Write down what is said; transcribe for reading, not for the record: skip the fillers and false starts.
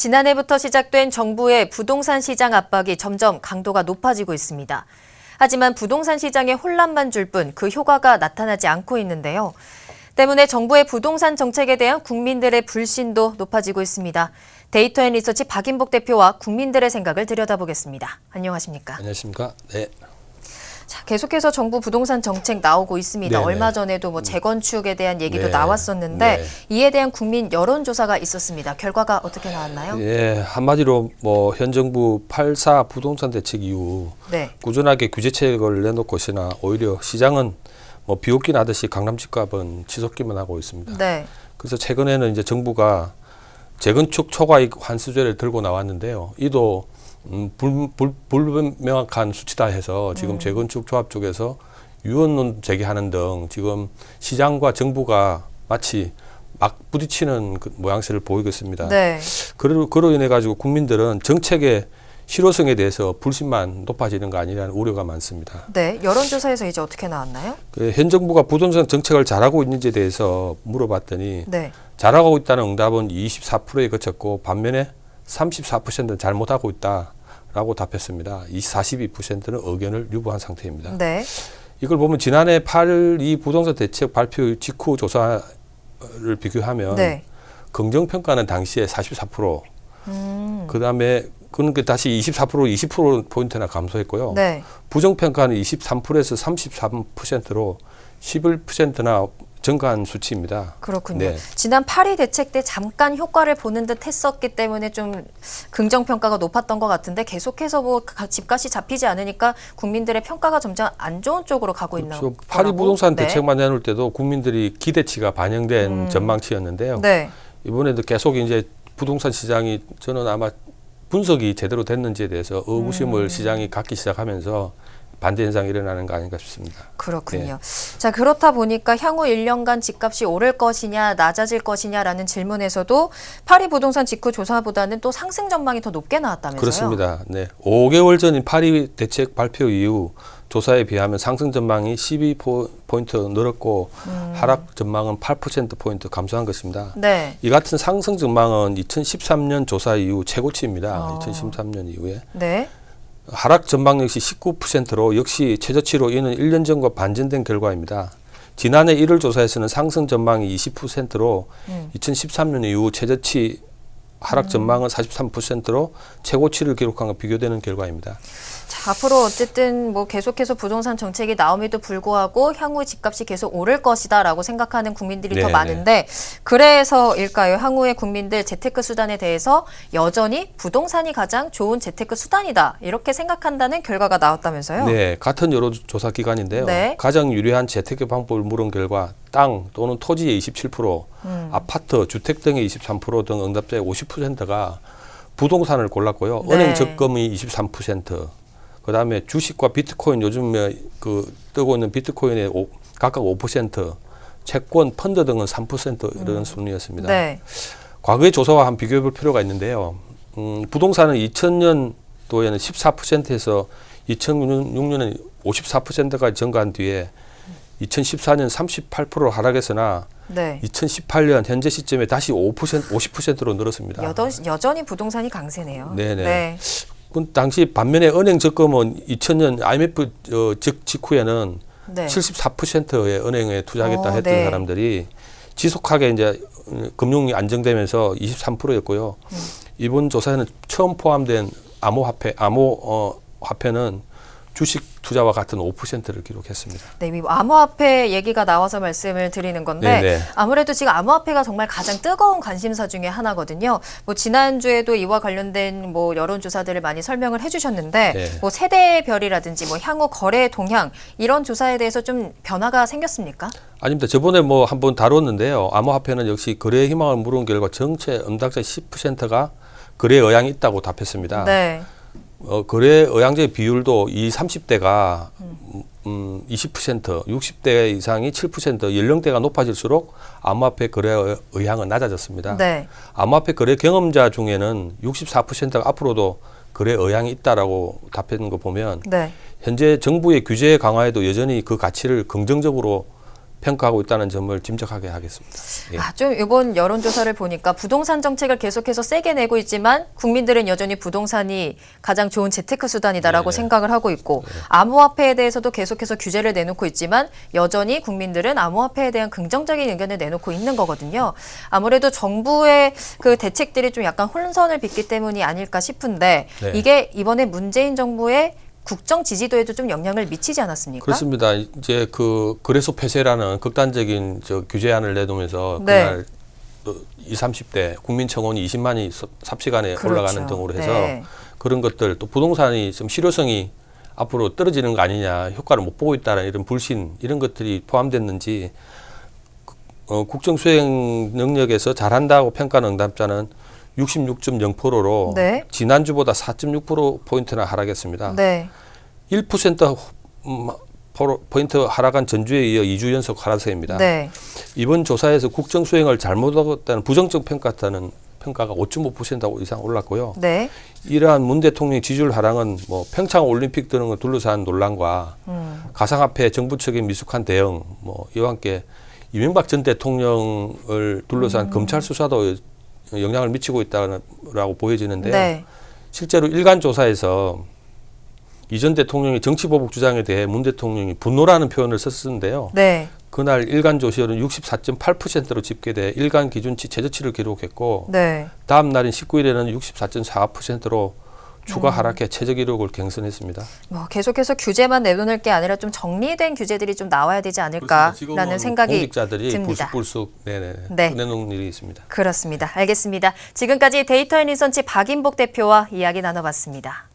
지난해부터 시작된 정부의 부동산 시장 압박이 점점 강도가 높아지고 있습니다. 하지만 부동산 시장에 혼란만 줄 뿐 그 효과가 나타나지 않고 있는데요. 때문에 정부의 부동산 정책에 대한 국민들의 불신도 높아지고 있습니다. 데이터앤리서치 박인복 대표와 국민들의 생각을 들여다보겠습니다. 안녕하십니까? 안녕하십니까? 네. 자, 계속해서 정부 부동산 정책 나오고 있습니다. 네네. 얼마 전에도 뭐 재건축에 대한 얘기도 네. 나왔었는데 네. 이에 대한 국민 여론조사가 있었습니다. 결과가 어떻게 나왔나요? 예, 한마디로 뭐 현 정부 8.4 부동산 대책 이후 네. 꾸준하게 규제책을 내놓을 것이나 오히려 시장은 뭐 비웃기 나듯이 강남 집값은 치솟기만 하고 있습니다. 네. 그래서 최근에는 이제 정부가 재건축 초과이익 환수제를 들고 나왔는데요. 이도 불명확한 수치다 해서 지금 재건축 조합 쪽에서 유언론 제기하는 등 지금 시장과 정부가 마치 막 부딪히는 그 모양새를 보이고 있습니다. 네. 그로 인해 가지고 국민들은 정책의 실효성에 대해서 불신만 높아지는 거 아니냐는 우려가 많습니다. 네. 여론조사에서 이제 어떻게 나왔나요? 현 정부가 부동산 정책을 잘하고 있는지에 대해서 물어봤더니 네. 잘하고 있다는 응답은 24%에 그쳤고 반면에 34%는 잘못하고 있다라고 답했습니다. 이 42%는 의견을 유보한 상태입니다. 네. 이걸 보면 지난해 8.2 부동산 대책 발표 직후 조사를 비교하면 네. 긍정평가는 당시에 44%, 그다음에 그는 다시 24% 20%포인트나 감소했고요. 네. 부정평가는 23%에서 33%로 11%나 증가한 수치입니다. 그렇군요. 네. 지난 8.2 대책 때 잠깐 효과를 보는 듯 했었기 때문에 좀 긍정평가가 높았던 것 같은데 계속해서 뭐 집값이 잡히지 않으니까 국민들의 평가가 점점 안 좋은 쪽으로 가고 있는 그렇죠. 거라고. 8.2 부동산 네. 대책만 내놓을 때도 국민들이 기대치가 반영된 전망치였는데요. 네. 이번에도 계속 이제 부동산 시장이 저는 아마 분석이 제대로 됐는지에 대해서 의구심을 시장이 갖기 시작하면서 반대 현상이 일어나는 거 아닌가 싶습니다. 그렇군요. 네. 자, 그렇다 보니까 향후 1년간 집값이 오를 것이냐 낮아질 것이냐라는 질문에서도 8.2 부동산 직후 조사보다는 또 상승 전망이 더 높게 나왔다면서요? 그렇습니다. 네, 5개월 전인 8.2 대책 발표 이후 조사에 비하면 상승 전망이 12포인트 늘었고 하락 전망은 8%포인트 감소한 것입니다. 네. 이 같은 상승 전망은 2013년 조사 이후 최고치입니다. 2013년 이후에. 네. 하락 전망 역시 19%로 역시 최저치로 이는 1년 전과 반전된 결과입니다. 지난해 1월 조사에서는 상승 전망이 20%로 2013년 이후 최저치 하락 전망은 43%로 최고치를 기록한 것 비교되는 결과입니다. 자, 앞으로 어쨌든 뭐 계속해서 부동산 정책이 나옴에도 불구하고 향후 집값이 계속 오를 것이다라고 생각하는 국민들이 더 네, 많은데 그래서일까요? 향후의 국민들 재테크 수단에 대해서 여전히 부동산이 가장 좋은 재테크 수단이다 이렇게 생각한다는 결과가 나왔다면서요? 네, 같은 여론조사 기관인데요. 네. 가장 유리한 재테크 방법을 물은 결과 땅 또는 토지의 27%, 아파트, 주택 등의 23% 등 응답자의 50%가 부동산을 골랐고요. 네. 은행 적금이 23%, 그다음에 주식과 비트코인 요즘에 그 뜨고 있는 비트코인의 각각 5%, 채권, 펀드 등은 3% 이런 순이었습니다. 네. 과거의 조사와 한번 비교해 볼 필요가 있는데요. 부동산은 2000년도에는 14%에서 2006년에 54%까지 증가한 뒤에 2014년 38% 하락했으나 네. 2018년 현재 시점에 다시 50%로 늘었습니다. 여전히 부동산이 강세네요. 네네. 네. 그 당시 반면에 은행 적금은 2000년 IMF 직후에는 네. 74%의 은행에 투자하겠다 했던 네. 사람들이 지속하게 이제 금융이 안정되면서 23%였고요. 이번 조사에는 처음 포함된 암호화폐는 주식 투자와 같은 5%를 기록했습니다. 네, 이 암호화폐 얘기가 나와서 말씀을 드리는 건데 네네. 아무래도 지금 암호화폐가 정말 가장 뜨거운 관심사 중에 하나거든요. 뭐 지난주에도 이와 관련된 뭐 여론조사들을 많이 설명을 해주셨는데 네. 뭐 세대별이라든지 뭐 향후 거래 동향 이런 조사에 대해서 좀 변화가 생겼습니까? 아닙니다. 저번에 뭐 한번 다뤘는데요. 암호화폐는 역시 거래 희망을 물은 결과 전체 응답자 10%가 거래 의향이 있다고 답했습니다. 네. 거래 의향제 비율도 30대가 20%, 60대 이상이 7%, 연령대가 높아질수록 암호화폐 거래 의향은 낮아졌습니다. 네. 암호화폐 거래 경험자 중에는 64%가 앞으로도 거래 의향이 있다라고 답했는 거 보면 네. 현재 정부의 규제 강화에도 여전히 그 가치를 긍정적으로 평가하고 있다는 점을 짐작하게 하겠습니다. 예. 좀 이번 여론조사를 보니까 부동산 정책을 계속해서 세게 내고 있지만 국민들은 여전히 부동산이 가장 좋은 재테크 수단이다라고 네네. 생각을 하고 있고 암호화폐에 대해서도 계속해서 규제를 내놓고 있지만 여전히 국민들은 암호화폐에 대한 긍정적인 의견을 내놓고 있는 거거든요. 아무래도 정부의 그 대책들이 좀 약간 혼선을 빚기 때문이 아닐까 싶은데 네. 이게 이번에 문재인 정부의 국정 지지도에도 좀 영향을 미치지 않았습니까? 그렇습니다. 이제 그 거래소 폐쇄라는 극단적인 규제안을 내놓으면서 네. 그날 20, 30대 국민청원이 20만이 삽시간에 그렇죠. 올라가는 등으로 해서 네. 그런 것들 또 부동산이 좀 실효성이 앞으로 떨어지는 거 아니냐, 효과를 못 보고 있다는 이런 불신 이런 것들이 포함됐는지 국정 수행 능력에서 잘한다고 평가하는 응답자는 66.0%로 네. 지난주보다 4.6%포인트나 하락했습니다. 네. 1% 포인트 하락한 전주에 이어 2주 연속 하락세입니다. 네. 이번 조사에서 국정 수행을 잘못하다는 부정적 평가가 5.5% 이상 올랐고요. 네. 이러한 문 대통령 지지율 하락은 뭐 평창 올림픽 등을 둘러싼 논란과 가상화폐 정부 측의 미숙한 대응, 뭐 이와 함께 이명박 전 대통령을 둘러싼 검찰 수사도 영향을 미치고 있다고 보여지는데요. 네. 실제로 일간 조사에서 이 전 대통령의 정치보복 주장에 대해 문 대통령이 분노라는 표현을 썼는데요. 네. 그날 일간 조시율은 64.8%로 집계돼 일간 기준치 최저치를 기록했고 네. 다음 날인 19일에는 64.4%로 추가 하락해 최저 기록을 갱신했습니다. 뭐 계속해서 규제만 내놓을 게 아니라 좀 정리된 규제들이 좀 나와야 되지 않을까라는 생각이 공직자들이 듭니다. 불쑥불쑥 네. 내놓은 일이 있습니다. 그렇습니다. 알겠습니다. 지금까지 데이터 앤 리서치 박인복 대표와 이야기 나눠봤습니다.